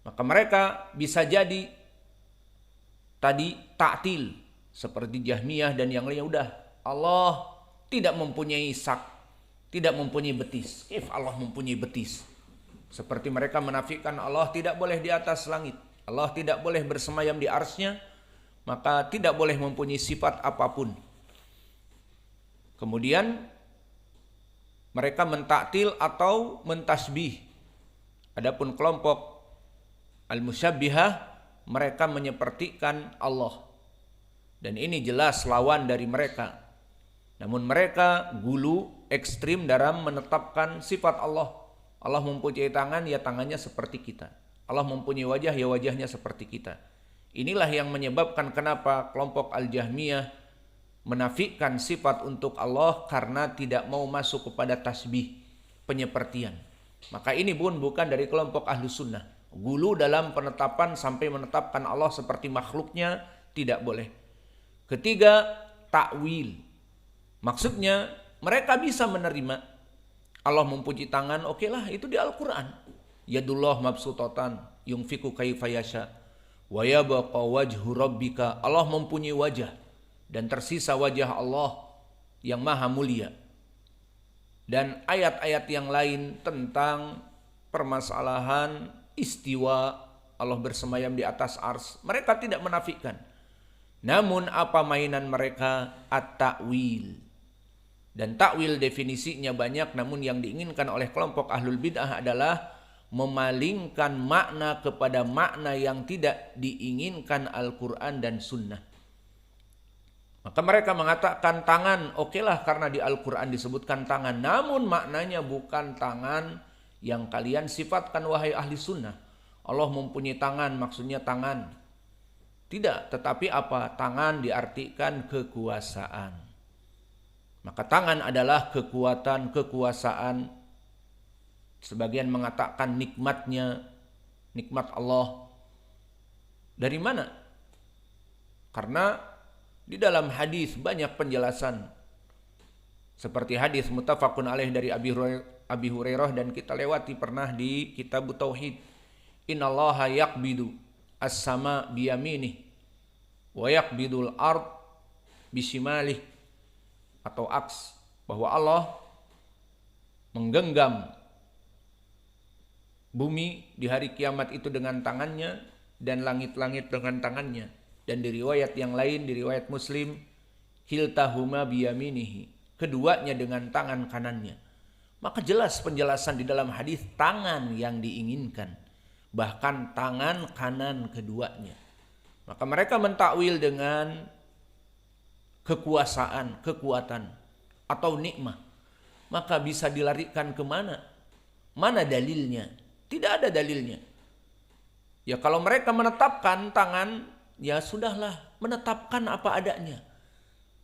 Maka mereka bisa jadi tadi ta'til seperti Jahmiyah dan yang lainnya. Udah, Allah tidak mempunyai sak, tidak mempunyai betis. If Allah mempunyai betis. Seperti mereka menafikan Allah tidak boleh di atas langit, Allah tidak boleh bersemayam di arsy-Nya, maka tidak boleh mempunyai sifat apapun. Kemudian mereka mentaktil atau mentasbih. Adapun kelompok al-musyabbihah, mereka menyepertikan Allah. Dan ini jelas lawan dari mereka. Namun mereka gulu ekstrim dalam menetapkan sifat Allah. Allah mempunyai tangan, ya tangannya seperti kita. Allah mempunyai wajah, ya wajahnya seperti kita. Inilah yang menyebabkan kenapa kelompok al-Jahmiyah menafikan sifat untuk Allah karena tidak mau masuk kepada tasbih, penyepertian. Maka ini pun bukan dari kelompok ahlu sunnah. Gulu dalam penetapan sampai menetapkan Allah seperti makhluknya tidak boleh. Ketiga, takwil. Maksudnya mereka bisa menerima Allah mempunyai tangan, oke lah, itu di Al-Quran. Yadullah mabsutatan yunfiku kaifa yasha wa yabqa wajhu rabbika. Allah mempunyai wajah dan tersisa wajah Allah yang maha mulia. Dan ayat-ayat yang lain tentang permasalahan istiwa, Allah bersemayam di atas ars, mereka tidak menafikan. Namun apa mainan mereka? At-ta'wil. Dan takwil definisinya banyak, namun yang diinginkan oleh kelompok ahlul bid'ah adalah memalingkan makna kepada makna yang tidak diinginkan Al-Quran dan Sunnah. Maka mereka mengatakan tangan, okelah karena di Al-Quran disebutkan tangan, namun maknanya bukan tangan yang kalian sifatkan wahai ahli sunnah. Allah mempunyai tangan, maksudnya tangan. Tidak, tetapi apa? Tangan diartikan kekuasaan. Maka tangan adalah kekuatan, kekuasaan. Sebagian mengatakan nikmatnya, nikmat Allah. Dari mana? Karena di dalam hadis banyak penjelasan. Seperti hadis muttafaqun alaih dari Abi Hurairah dan kita lewati pernah di kitab Tauhid. Innallaha yaqbidu as-sama biyaminih wa yaqbidul ard bisimalih, atau aks, bahwa Allah menggenggam bumi di hari kiamat itu dengan tangannya dan langit-langit dengan tangannya. Dan di riwayat yang lain, di riwayat Muslim, kiltahuma biyaminihi, keduanya dengan tangan kanannya. Maka jelas penjelasan di dalam hadis tangan yang diinginkan, bahkan tangan kanan keduanya. Maka mereka mentakwil dengan kekuasaan, kekuatan, atau nikmah. Maka bisa dilarikan kemana? Mana dalilnya? Tidak ada dalilnya. Ya kalau mereka menetapkan tangan, ya sudahlah, menetapkan apa adanya.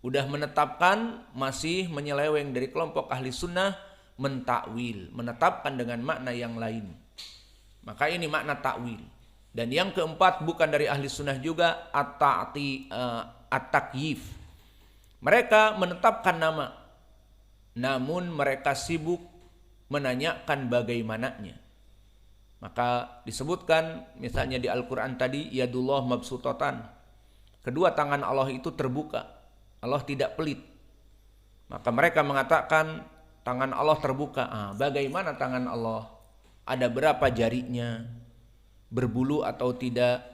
Udah menetapkan, masih menyeleweng dari kelompok ahli sunnah, mentakwil, menetapkan dengan makna yang lain. Maka ini makna takwil. Dan yang keempat, bukan dari ahli sunnah juga, at-takyif. Mereka menetapkan nama, namun mereka sibuk menanyakan bagaimananya. Maka disebutkan misalnya di Al-Quran tadi, yadullah mabsutatan, kedua tangan Allah itu terbuka, Allah tidak pelit. Maka mereka mengatakan tangan Allah terbuka. Bagaimana tangan Allah? Ada berapa jarinya? Berbulu atau tidak?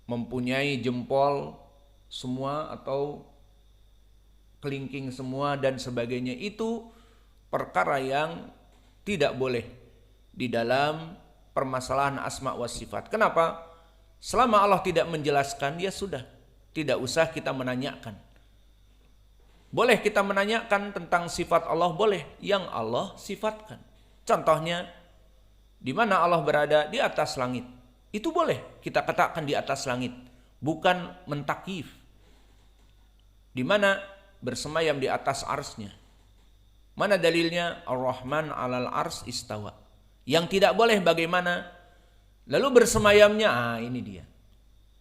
Mempunyai jempol semua atau kelingking semua dan sebagainya. Itu perkara yang tidak boleh di dalam permasalahan asma wa sifat. Kenapa? Selama Allah tidak menjelaskan, ya sudah, tidak usah kita menanyakan. Boleh kita menanyakan tentang sifat Allah, boleh, yang Allah sifatkan. Contohnya, di mana Allah berada? Di atas langit. Itu boleh kita katakan di atas langit, bukan mentakif. Di mana? Bersemayam di atas arsy-Nya. Mana dalilnya? Ar-Rahman 'alal ars istawa. Yang tidak boleh bagaimana? Lalu bersemayamnya, ini dia.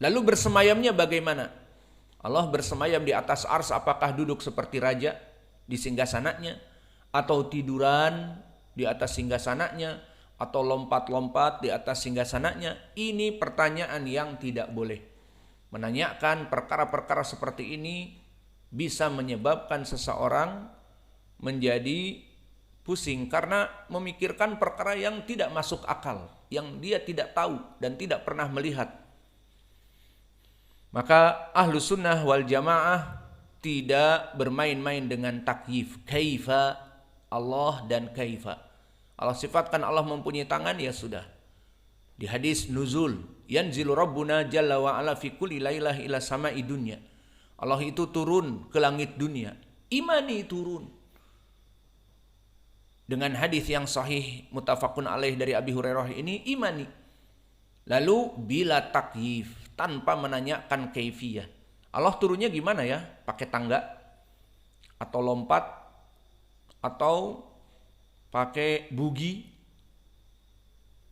Lalu bersemayamnya bagaimana? Allah bersemayam di atas ars, apakah duduk seperti raja di singgasananya, atau tiduran di atas singgasananya, atau lompat-lompat di atas singgasananya, ini pertanyaan yang tidak boleh. Menanyakan perkara-perkara seperti ini bisa menyebabkan seseorang menjadi pusing karena memikirkan perkara yang tidak masuk akal, yang dia tidak tahu dan tidak pernah melihat. Maka ahlu sunnah wal jamaah tidak bermain-main dengan takyif. Kaifa Allah dan kaifa. Allah sifatkan Allah mempunyai tangan, ya sudah. Di hadis nuzul, yanzilu rabbuna jalla wa ala fi kulli lailah ila sama'i dunya. Allah itu turun ke langit dunia. Imani turun. Dengan hadis yang sahih muttafaqun alaih dari Abi Hurairah ini, imani. Lalu bila takyif, tanpa menanyakan kaifiyah. Allah turunnya gimana ya? Pakai tangga? Atau lompat? Atau pakai bugi?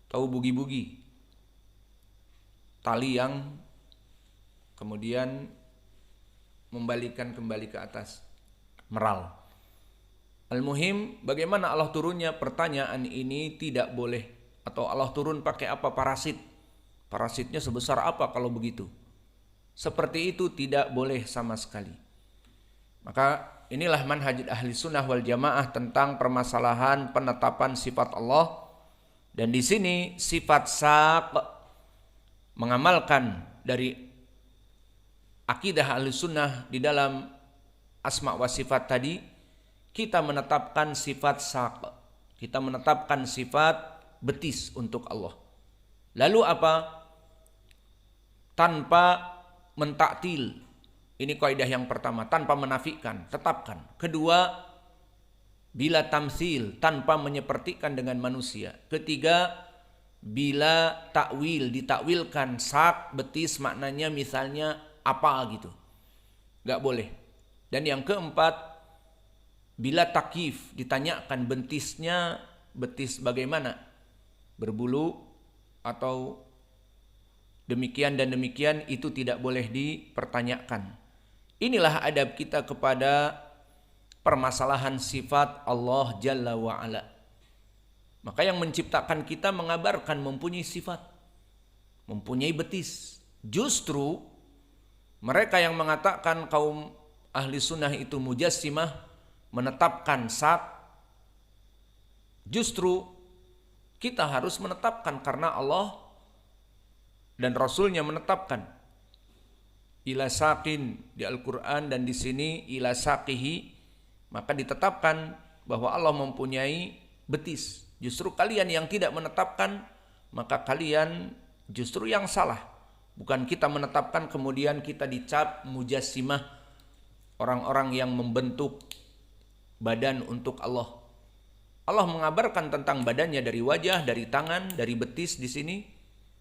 Tahu bugi-bugi? Tali yang kemudian membalikan kembali ke atas. Meral. Al-muhim, bagaimana Allah turunnya? Pertanyaan ini tidak boleh. Atau Allah turun pakai apa? Parasit. Parasitnya sebesar apa kalau begitu? Seperti itu tidak boleh sama sekali. Maka inilah manhaj ahli sunnah wal jamaah tentang permasalahan penetapan sifat Allah. Dan di sini sifat sak, mengamalkan dari akidah ahli sunnah di dalam asma wa sifat tadi, kita menetapkan sifat sak, kita menetapkan sifat betis untuk Allah. Lalu apa? Tanpa mentaktil. Ini kaidah yang pertama, tanpa menafikan, tetapkan. Kedua, bila tamsil, tanpa menyepertikan dengan manusia. Ketiga, bila takwil, ditakwilkan sak, betis maknanya misalnya apa gitu. Gak boleh. Dan yang keempat, bila takyif, ditanyakan betisnya, betis bagaimana? Berbulu atau demikian dan demikian, itu tidak boleh dipertanyakan. Inilah adab kita kepada permasalahan sifat Allah Jalla wa'ala. Maka yang menciptakan kita mengabarkan mempunyai sifat, mempunyai betis. Justru mereka yang mengatakan kaum ahli sunnah itu mujassimah, menetapkan zat, justru kita harus menetapkan karena Allah dan Rasulnya menetapkan. Ila saqin di Al-Quran dan di sini ila saqihi, maka ditetapkan bahwa Allah mempunyai betis. Justru kalian yang tidak menetapkan, maka kalian justru yang salah. Bukan kita menetapkan kemudian kita dicap mujassimah, orang-orang yang membentuk badan untuk Allah. Allah mengabarkan tentang badannya dari wajah, dari tangan, dari betis di sini,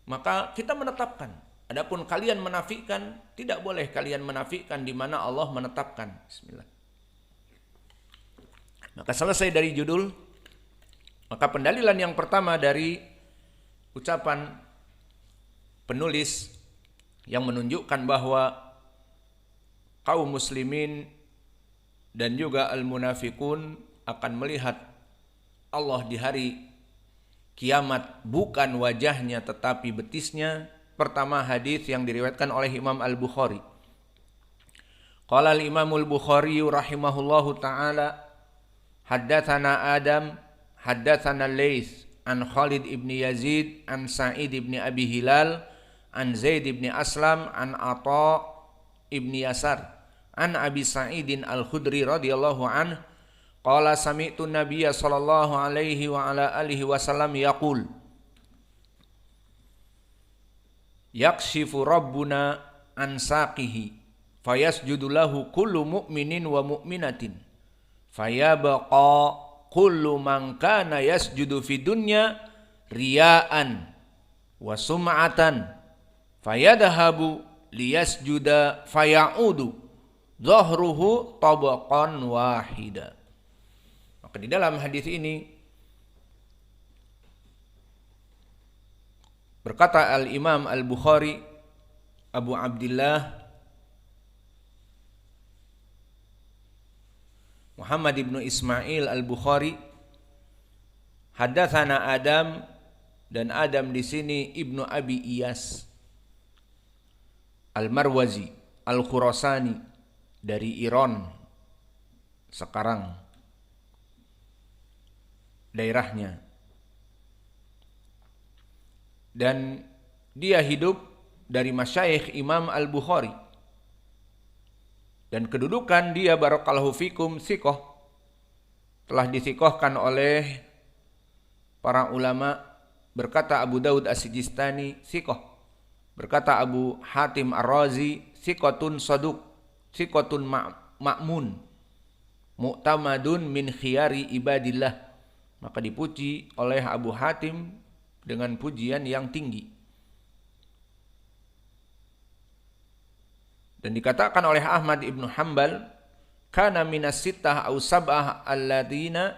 maka kita menetapkan. Adapun kalian menafikan, tidak boleh kalian menafikan di mana Allah menetapkan. Bismillah. Maka selesai dari judul. Maka pendalilan yang pertama dari ucapan penulis yang menunjukkan bahwa kaum muslimin dan juga al-munafikun akan melihat Allah di hari kiamat bukan wajahnya tetapi betisnya. Pertama, hadis yang diriwayatkan oleh Imam Al-Bukhari. Qala al-Imam Al-Bukhari rahimahullahu taala, haddatsana Adam, haddatsana Laits an Khalid ibn Yazid an Sa'id ibn Abi Hilal an Zaid ibn Aslam an Atha ibn Yasar an Abi Sa'idin Al-Khudri radhiyallahu anhu qala sami'tu Nabiyya sallallahu alaihi wa ala alihi wasallam yaqul yakshifu rabbuna an saqihi fayasjudu lahu kullu mu'minin wa mu'minatin fayabqa kullu man kana yasjudu fi dunya riya'an wa sum'atan fayadhabu liyasjuda fayaudu dhahruhu tabaqan wahida. Maka di dalam hadis ini berkata Al-Imam Al-Bukhari Abu Abdullah Muhammad ibn Ismail Al-Bukhari, haddatsana Adam, dan Adam di sini Ibnu Abi Iyas Al-Marwazi Al-Khurasani dari Iran sekarang daerahnya, dan dia hidup dari masyayikh Imam Al-Bukhari, dan kedudukan dia barakallahu fikum sikoh, telah disikohkan oleh para ulama. Berkata Abu Daud As-Sijistani sikoh, berkata Abu Hatim Ar-Razi sikotun saduk, sikotun ma'mun, mu'tamadun min khiyari ibadillah. Maka dipuji oleh Abu Hatim dengan pujian yang tinggi. Dan dikatakan oleh Ahmad ibnu Hanbal, kana minas sittah au sab'ah alladhina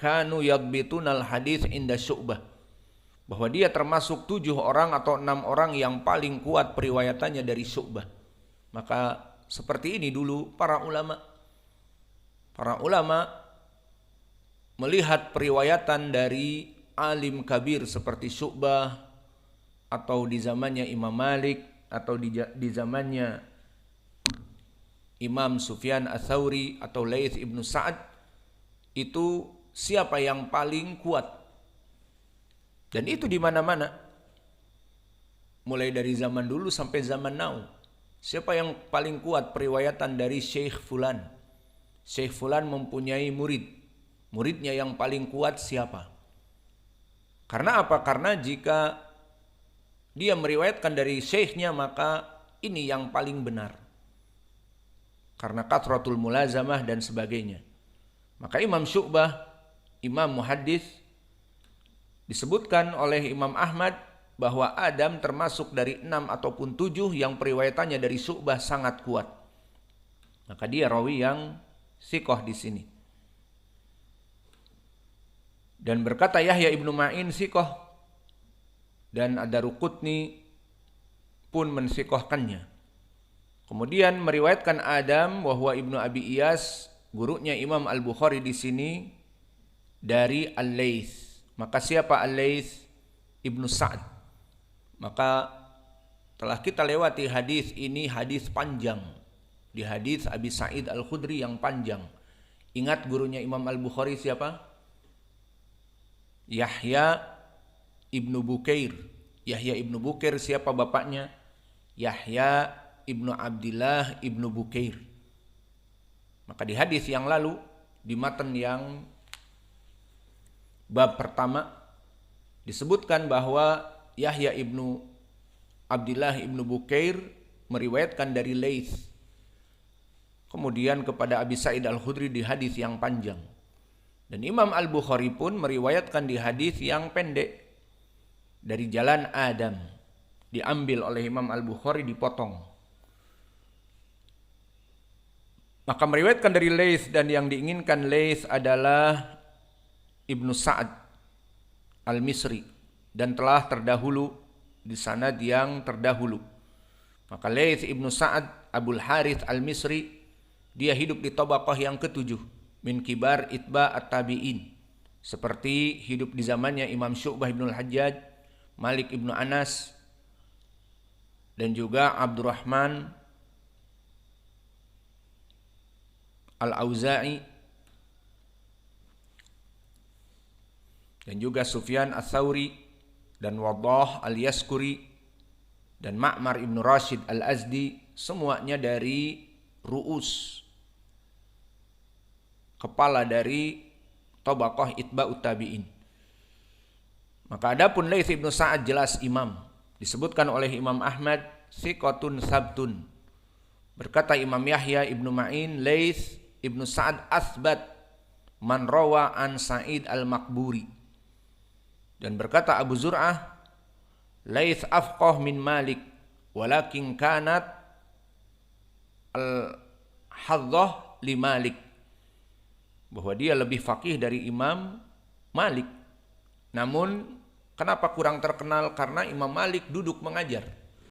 kanu yadbitunal hadits inda Syu'bah, bahwa dia termasuk 7 orang atau 6 orang yang paling kuat periwayatannya dari Syu'bah. Maka seperti ini dulu para ulama. Para ulama melihat periwayatan dari alim kabir seperti Syu'bah, atau di zamannya Imam Malik, atau di zamannya Imam Sufyan Ats-Tsauri atau Laits ibnu Sa'ad, itu siapa yang paling kuat. Dan itu di mana-mana. Mulai dari zaman dulu sampai zaman now. Siapa yang paling kuat periwayatan dari Syekh Fulan? Syekh Fulan mempunyai murid. Muridnya yang paling kuat siapa? Karena apa? Karena jika dia meriwayatkan dari syekhnya, maka ini yang paling benar. Karena kathratul mulazamah dan sebagainya. Maka Imam Syu'bah, Imam Muhaddis, disebutkan oleh Imam Ahmad bahwa Adam termasuk dari 6 ataupun 7 yang periwayatannya dari Syu'bah sangat kuat. Maka dia rawi yang sikoh di sini. Dan berkata Yahya ibnu Ma'in sikoh, dan Ad-Daruqutni pun mensikohkannya. Kemudian meriwayatkan Adam bahwa Ibnu Abi Iyas, gurunya Imam Al-Bukhari di sini, dari Al-Laits. Maka siapa Al-Laits? Ibnu Sa'ad. Maka telah kita lewati hadis ini, hadis panjang. Di hadis Abi Sa'id Al-Khudri yang panjang. Ingat gurunya Imam Al-Bukhari siapa? Yahya ibnu Bukair. Yahya ibnu Bukair siapa bapaknya? Yahya ibnu Abdillah ibnu Bukair. Maka di hadis yang lalu, di matan yang bab pertama, disebutkan bahwa Yahya ibnu Abdillah ibnu Bukair meriwayatkan dari Laits, kemudian kepada Abi Sa'id Al-Khudri di hadis yang panjang. Dan Imam Al-Bukhari pun meriwayatkan di hadis yang pendek dari jalan Adam, diambil oleh Imam Al-Bukhari, dipotong. Maka meriwayatkan dari Laits, dan yang diinginkan Laits adalah Ibnu Sa'ad Al-Misri, dan telah terdahulu di sanad yang terdahulu. Maka Laits Ibnu Sa'ad Abul Harith Al-Misri, dia hidup di tabaqah yang ke-7 min kibar itba at-tabi'in, seperti hidup di zamannya Imam Syu'bah ibn al-Hajjaj, Malik ibnu Anas, dan juga Abdurrahman Al-Auza'i, dan juga Sufyan Ats-Tsauri, dan Waddah Al-Yaskuri, dan Ma'mar ibnu Rashid Al-Azdi, semuanya dari ru'us, kepala dari tabaqah itba'ut tabi'in. Maka adapun Laits ibnu Sa'ad jelas imam, disebutkan oleh Imam Ahmad thiqatun sabtun. Berkata Imam Yahya ibnu Ma'in, Laits ibnu Sa'ad asbat man rawa an Sa'id al-Maqburi. Dan berkata Abu Zur'ah, Laits afqah min Malik walakin kanat al-haddah li Malik, bahwa dia lebih faqih dari Imam Malik. Namun kenapa kurang terkenal? Karena Imam Malik duduk mengajar.